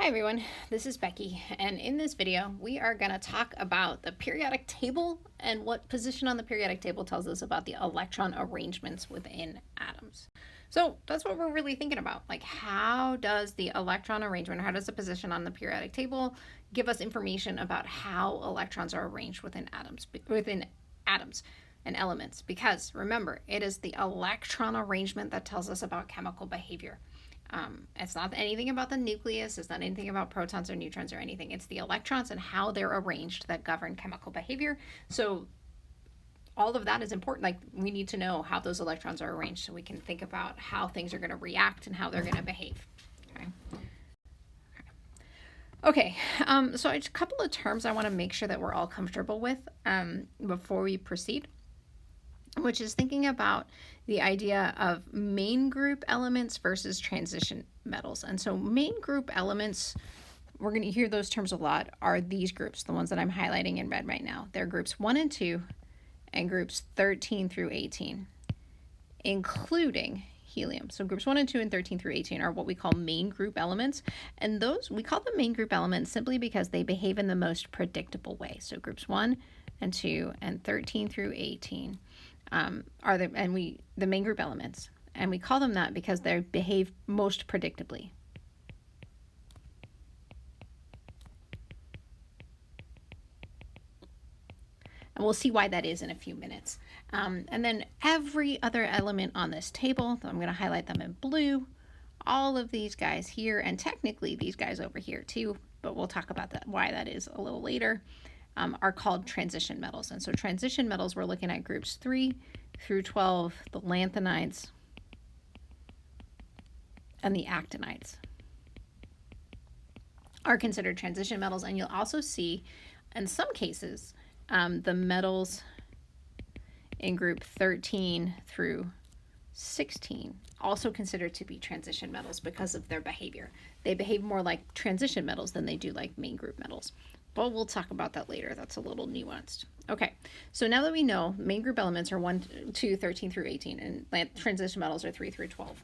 Hi everyone, this is Becky, and in this video we are going to talk about the periodic table and what position on the periodic table tells us about the electron arrangements within atoms. So that's what we're really thinking about, like how does the electron arrangement, how does the position on the periodic table give us information about how electrons are arranged within atoms and elements, because remember, it is the electron arrangement that tells us about chemical behavior. It's not anything about the nucleus, it's not anything about protons or neutrons or anything. It's the electrons and how they're arranged that govern chemical behavior. So all of that is important. Like, we need to know how those electrons are arranged so we can think about how things are going to react and how they're going to behave. Okay, so a couple of terms I want to make sure that we're all comfortable with before we proceed, which is thinking about the idea of main group elements versus transition metals. And so main group elements, we're going to hear those terms a lot, are these groups, the ones that I'm highlighting in red right now. They're groups 1 and 2 and groups 13 through 18, including helium. So groups 1 and 2 and 13 through 18 are what we call main group elements. And those, we call them main group elements simply because they behave in the most predictable way. So groups 1 and 2 and 13 through 18 are the main group elements, and we call them that because they behave most predictably. And we'll see why that is in a few minutes. And then every other element on this table, I'm going to highlight them in blue, all of these guys here, and technically these guys over here too, but we'll talk about that, why that is a little later, are called transition metals. And so transition metals, we're looking at groups 3 through 12, the lanthanides and the actinides are considered transition metals. And you'll also see in some cases the metals in group 13 through 16 also considered to be transition metals because of their behavior. They behave more like transition metals than they do like main group metals. But we'll talk about that later. That's a little nuanced. Okay, so now that we know main group elements are 1, 2, 13 through 18, and transition metals are 3 through 12,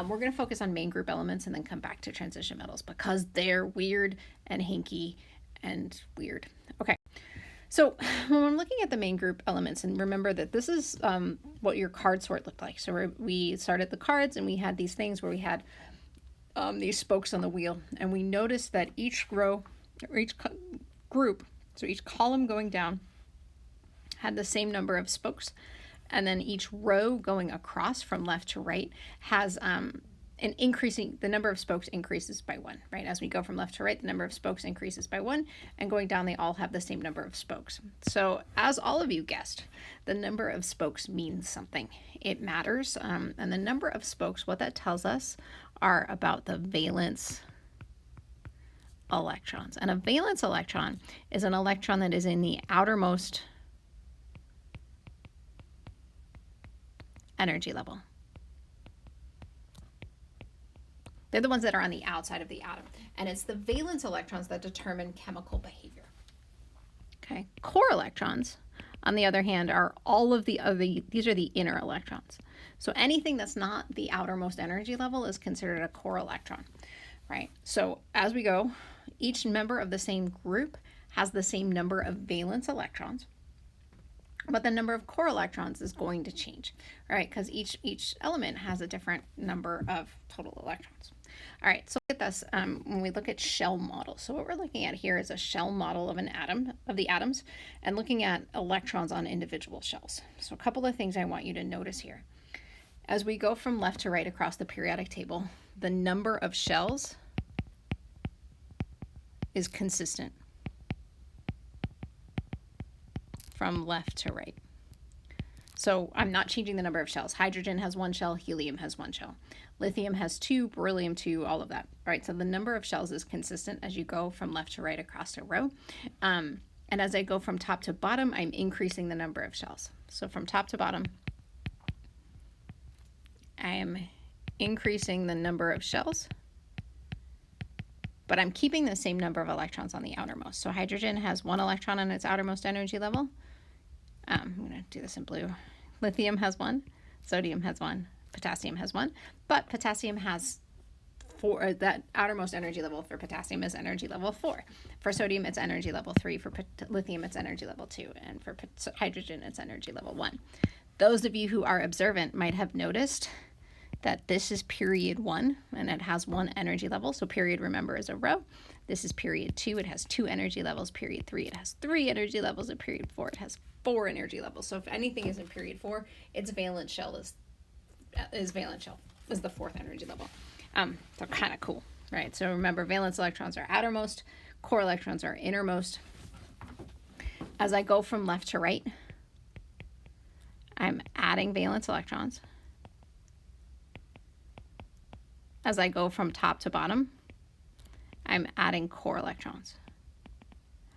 we're going to focus on main group elements and then come back to transition metals because they're weird and hinky and weird. Okay, so when we're looking at the main group elements, and remember that this is what your card sort looked like. So we started the cards and we had these things where we had these spokes on the wheel, and we noticed that each row or each group, so each column going down, had the same number of spokes, and then each row going across from left to right has an increasing, the number of spokes increases by 1, right? As we go from left to right, the number of spokes increases by 1, and going down, they all have the same number of spokes. So as all of you guessed, the number of spokes means something. It matters, and the number of spokes, what that tells us are about the valence electrons. And a valence electron is an electron that is in the outermost energy level. They're the ones that are on the outside of the atom. And it's the valence electrons that determine chemical behavior. Okay, core electrons, on the other hand, are all of the other, these are the inner electrons. So anything that's not the outermost energy level is considered a core electron, right? So as we go, each member of the same group has the same number of valence electrons, but the number of core electrons is going to change, right? Because each element has a different number of total electrons. All right, so look at this when we look at shell models. So what we're looking at here is a shell model of an atom, of the atoms, and looking at electrons on individual shells. So a couple of things I want you to notice here. As we go from left to right across the periodic table, the number of shells is consistent from left to right. So I'm not changing the number of shells. Hydrogen has 1 shell, helium has 1 shell. Lithium has 2, beryllium 2, all of that. All right, so the number of shells is consistent as you go from left to right across a row. And as I go from top to bottom, I'm increasing the number of shells. So from top to bottom, I am increasing the number of shells, but I'm keeping the same number of electrons on the outermost. So hydrogen has 1 electron on its outermost energy level. I'm going to do this in blue. Lithium has 1, sodium has 1, potassium has 1, but potassium has 4, that outermost energy level for potassium is energy level 4. For sodium, it's energy level 3. For lithium, it's energy level 2. And for hydrogen, it's energy level 1. Those of you who are observant might have noticed that this is period 1, and it has 1 energy level. So period, remember, is a row. This is period 2. It has 2 energy levels. Period 3, it has 3 energy levels. At period 4, it has 4 energy levels. So if anything is in period 4, its valence shell is the 4th energy level. So kind of cool, right? So remember, valence electrons are outermost, core electrons are innermost. As I go from left to right, I'm adding valence electrons. As I go from top to bottom, I'm adding core electrons.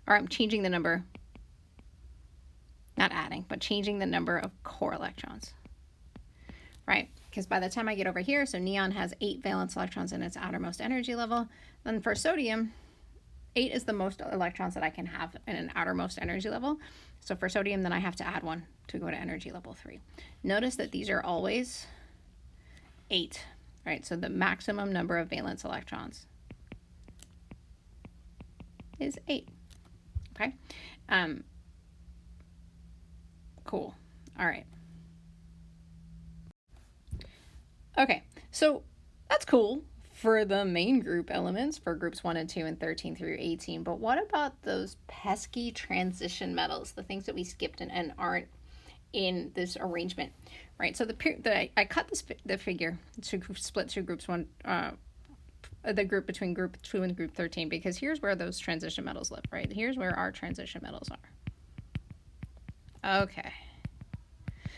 Or I'm changing the number, not adding, but changing the number of core electrons, right? Because by the time I get over here, so neon has 8 valence electrons in its outermost energy level. Then for sodium, 8 is the most electrons that I can have in an outermost energy level. So for sodium, then I have to add 1 to go to energy level 3. Notice that these are always 8, right? So the maximum number of valence electrons is 8, okay? Cool, all right. Okay, so that's cool for the main group elements for groups 1 and 2 and 13 through 18. But what about those pesky transition metals, the things that we skipped and aren't in this arrangement, right? So I cut the figure to split two groups, the group between group 2 and group 13, because here's where those transition metals live, right? Here's where our transition metals are. Okay.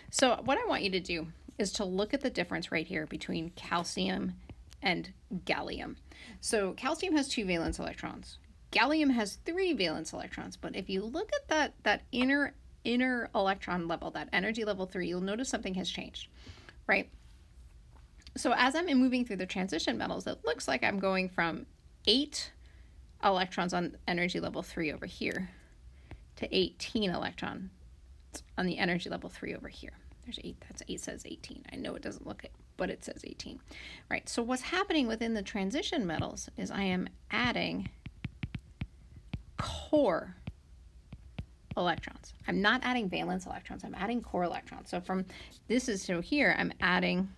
So what I want you to do is to look at the difference right here between calcium and gallium. So calcium has 2 valence electrons. Gallium has 3 valence electrons. But if you look at that inner electron level, that energy level 3, you'll notice something has changed, right? So as I'm moving through the transition metals, it looks like I'm going from 8 electrons on energy level 3 over here to 18 electrons on the energy level 3 over here. There's 8, that's 8 says 18. I know it doesn't look it, but it says 18, right? So what's happening within the transition metals is I am adding core electrons. I'm not adding valence electrons, I'm adding core electrons. So so here I'm adding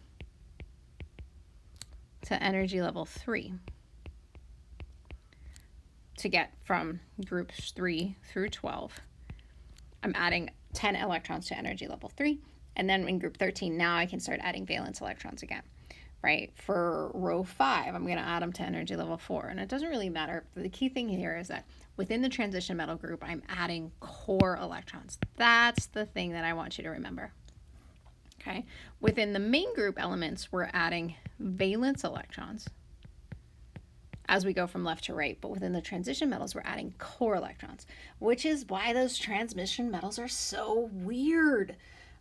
to energy level 3 to get from groups 3 through 12. I'm adding 10 electrons to energy level 3. And then in group 13, now I can start adding valence electrons again, right? For row 5, I'm going to add them to energy level 4. And it doesn't really matter. The key thing here is that within the transition metal group, I'm adding core electrons. That's the thing that I want you to remember, okay? Within the main group elements, we're adding valence electrons as we go from left to right. But within the transition metals, we're adding core electrons, which is why those transition metals are so weird,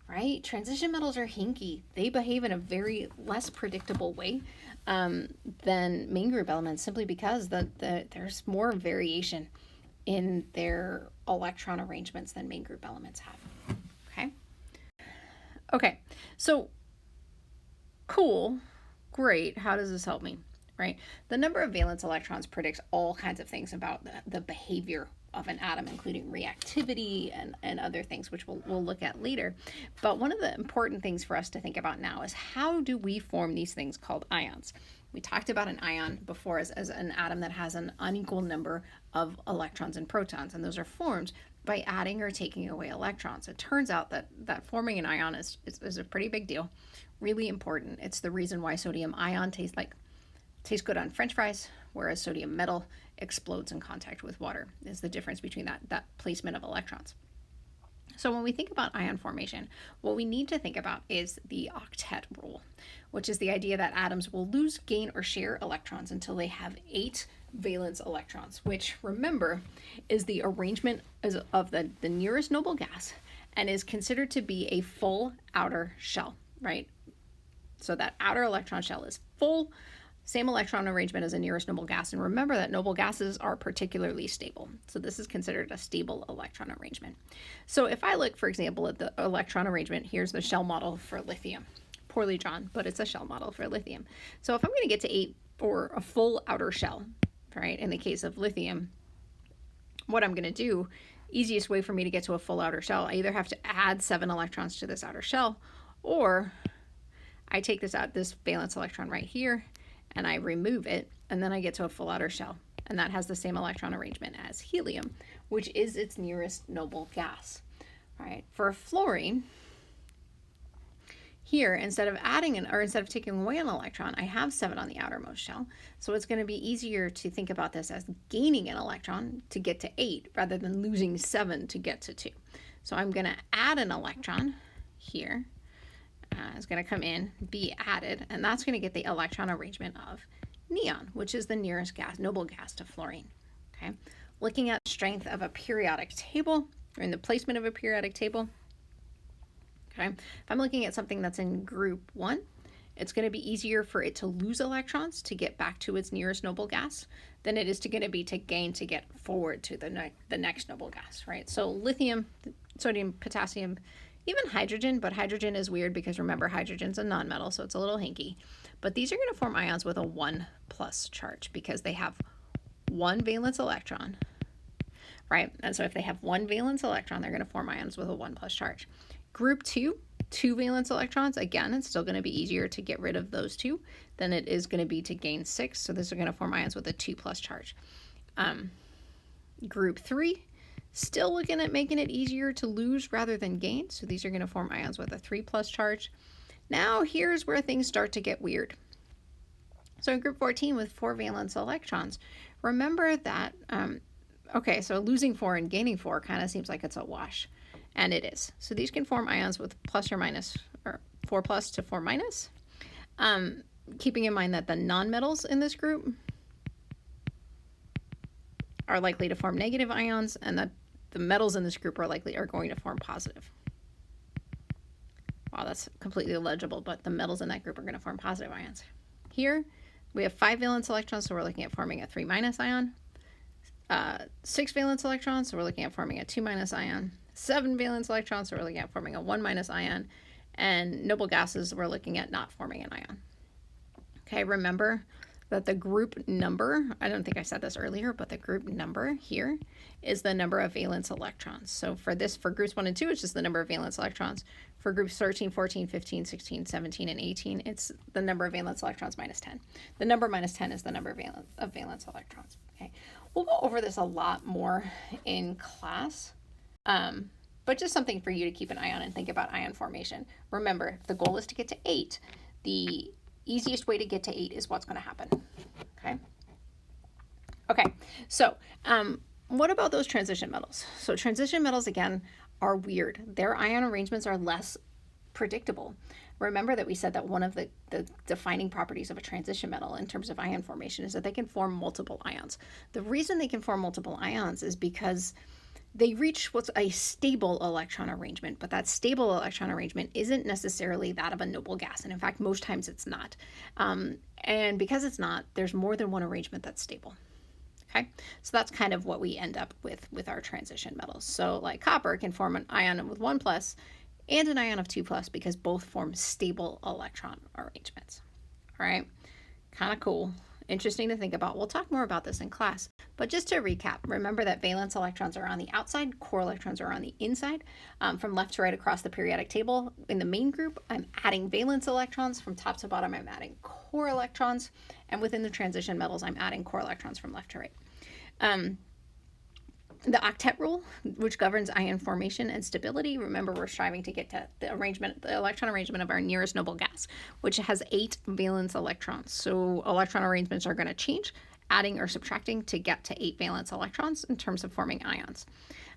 right? Transition metals are hinky. They behave in a very less predictable way than main group elements, simply because there's more variation in their electron arrangements than main group elements have, okay? Okay, so cool, great. How does this help me, right? The number of valence electrons predicts all kinds of things about the behavior of an atom, including reactivity and other things, which we'll look at later. But one of the important things for us to think about now is how do we form these things called ions? We talked about an ion before as an atom that has an unequal number of electrons and protons, and those are formed by adding or taking away electrons. It turns out that forming an ion is a pretty big deal, really important. It's the reason why sodium ion tastes good on French fries, whereas sodium metal explodes in contact with water, is the difference between that placement of electrons. So when we think about ion formation, what we need to think about is the octet rule, which is the idea that atoms will lose, gain, or share electrons until they have 8 valence electrons, which, remember, is the arrangement of the nearest noble gas and is considered to be a full outer shell, right? So that outer electron shell is full, same electron arrangement as a nearest noble gas. And remember that noble gases are particularly stable. So this is considered a stable electron arrangement. So if I look, for example, at the electron arrangement, here's the shell model for lithium. Poorly drawn, but it's a shell model for lithium. So if I'm going to get to or a full outer shell, right? In the case of lithium, what I'm going to do, easiest way for me to get to a full outer shell, I either have to add 7 electrons to this outer shell, or I take this valence electron right here and I remove it, and then I get to a full outer shell. And that has the same electron arrangement as helium, which is its nearest noble gas. All right, for fluorine, here, instead of taking away an electron, I have 7 on the outermost shell. So it's going to be easier to think about this as gaining an electron to get to 8 rather than losing 7 to get to 2. So I'm going to add an electron here. It's going to come in, be added, and that's going to get the electron arrangement of neon, which is the nearest noble gas to fluorine. Okay, looking at strength of a periodic table, or in the placement of a periodic table. Okay, if I'm looking at something that's in group 1, it's going to be easier for it to lose electrons to get back to its nearest noble gas than it is going to be to gain to get forward to the next noble gas, right? So lithium, sodium, potassium, even hydrogen, but hydrogen is weird because remember, hydrogen's a nonmetal, so it's a little hinky. But these are going to form ions with a 1+ charge because they have 1 valence electron, right? And so if they have 1 valence electron, they're going to form ions with a 1+ charge. Group 2, 2 valence electrons, again, it's still going to be easier to get rid of those 2 than it is going to be to gain 6. So these are going to form ions with a 2+ charge. Group 3, still looking at making it easier to lose rather than gain. So these are going to form ions with a 3+ charge. Now here's where things start to get weird. So in group 14 with 4 valence electrons, remember that, okay, so losing 4 and gaining 4 kind of seems like it's a wash. And it is. So these can form ions with plus or minus, or 4+ to 4-. Keeping in mind that the nonmetals in this group are likely to form negative ions, and that the metals in this group are going to form positive. Wow, that's completely illegible, but the metals in that group are going to form positive ions. Here, we have 5 valence electrons, so we're looking at forming a 3- ion. 6 valence electrons, so we're looking at forming a 2- ion. 7 valence electrons, so we're looking at forming a 1- ion. And noble gases, we're looking at not forming an ion. Okay, remember that the group number, I don't think I said this earlier, but the group number here is the number of valence electrons. So for groups 1 and 2, it's just the number of valence electrons. For groups 13, 14, 15, 16, 17, and 18, it's the number of valence electrons minus 10. The number minus 10 is the number of valence electrons. Okay, we'll go over this a lot more in class. But just something for you to keep an eye on and think about ion formation. Remember, if the goal is to get to 8, the easiest way to get to 8 is what's going to happen. Okay, so what about those transition metals? So transition metals, again, are weird. Their ion arrangements are less predictable. Remember that we said that one of the defining properties of a transition metal in terms of ion formation is that they can form multiple ions. The reason they can form multiple ions is because they reach what's a stable electron arrangement, but that stable electron arrangement isn't necessarily that of a noble gas. And in fact, most times it's not. And because it's not, there's more than one arrangement that's stable. Okay, so that's kind of what we end up with our transition metals. So like copper can form an ion with 1+ and an ion of 2+ because both form stable electron arrangements. All right, kind of cool. Interesting to think about. We'll talk more about this in class. But just to recap, remember that valence electrons are on the outside, core electrons are on the inside. From left to right across the periodic table, in the main group, I'm adding valence electrons. From top to bottom, I'm adding core electrons. And within the transition metals, I'm adding core electrons from left to right. The octet rule, which governs ion formation and stability, remember we're striving to get to the electron arrangement of our nearest noble gas, which has 8 valence electrons. So electron arrangements are going to change, adding or subtracting to get to 8 valence electrons in terms of forming ions.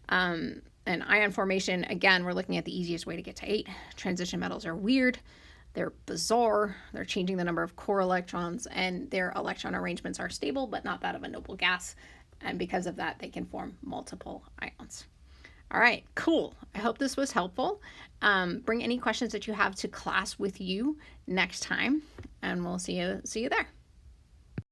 And ion formation, again, we're looking at the easiest way to get to 8. Transition metals are weird. They're bizarre. They're changing the number of core electrons, and their electron arrangements are stable, but not that of a noble gas. And because of that, they can form multiple ions. All right, cool. I hope this was helpful. Bring any questions that you have to class with you next time, and we'll see you there.